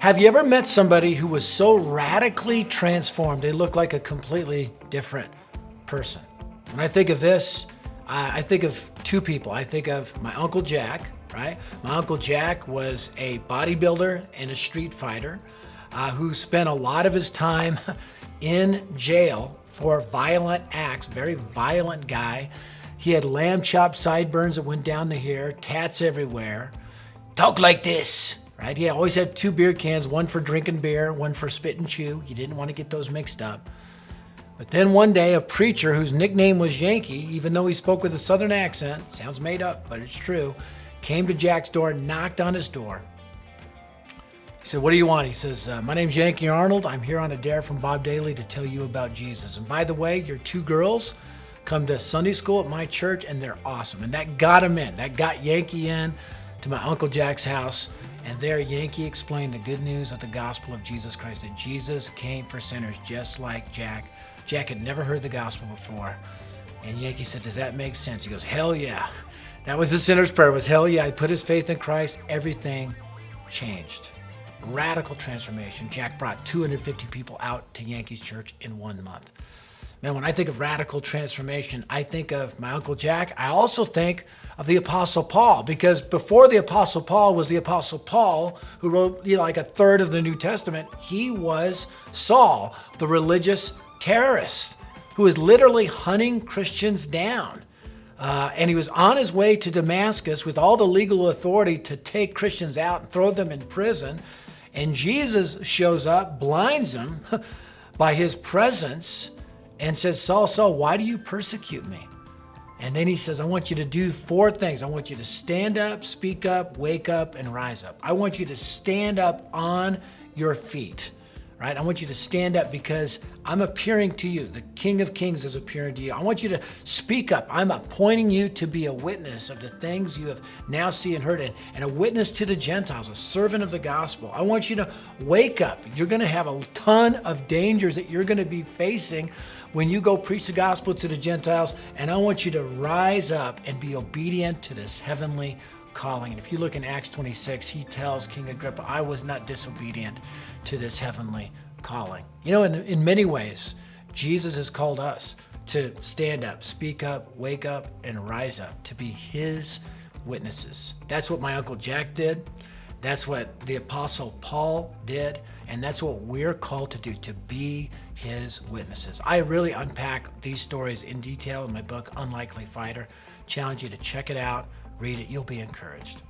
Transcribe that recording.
Have you ever met somebody who was so radically transformed, they look like a completely different person? When I think of this, I think of two people. I think of my Uncle Jack, right? My Uncle Jack was a bodybuilder and a street fighter who spent a lot of his time in jail for violent acts, very violent guy. He had lamb chop sideburns that went down to here, tats everywhere. Talk like this, right? He always had two beer cans, one for drinking beer, one for spit and chew. He didn't want to get those mixed up. But then one day, a preacher whose nickname was Yankee, even though he spoke with a southern accent, sounds made up, but it's true, came to Jack's door, knocked on his door. He said, "What do you want?" He says, "My name's Yankee Arnold. I'm here on a dare from Bob Daly to tell you about Jesus. And by the way, your two girls come to Sunday school at my church, and they're awesome." And that got him in. That got Yankee in to my Uncle Jack's house. And there, Yankee explained the good news of the gospel of Jesus Christ, that Jesus came for sinners just like Jack. Jack had never heard the gospel before. And Yankee said, "Does that make sense?" He goes, "Hell yeah." That was the sinner's prayer, was hell yeah. He put his faith in Christ. Everything changed. Radical transformation. Jack brought 250 people out to Yankee's church in 1 month. Man, when I think of radical transformation, I think of my Uncle Jack. I also think of the Apostle Paul, because before the Apostle Paul was the Apostle Paul, who wrote like a third of the New Testament, he was Saul, the religious terrorist, who was literally hunting Christians down. And he was on his way to Damascus with all the legal authority to take Christians out and throw them in prison. And Jesus shows up, blinds him by his presence, and says, "Saul, Saul, why do you persecute me?" And then he says, "I want you to do 4 things. I want you to stand up, speak up, wake up, and rise up. I want you to stand up on your feet, right? I want you to stand up because I'm appearing to you. The King of Kings is appearing to you. I want you to speak up. I'm appointing you to be a witness of the things you have now seen and heard, and a witness to the Gentiles, a servant of the gospel. I want you to wake up. You're going to have a ton of dangers that you're going to be facing when you go preach the gospel to the Gentiles, and I want you to rise up and be obedient to this heavenly calling." And if you look in Acts 26, he tells King Agrippa, "I was not disobedient to this heavenly calling." You know, in many ways, Jesus has called us to stand up, speak up, wake up, and rise up, to be his witnesses. That's what my Uncle Jack did. That's what the Apostle Paul did. And that's what we're called to do, to be his witnesses. I really unpack these stories in detail in my book, Unlikely Fighter. Challenge you to check it out, read it. You'll be encouraged.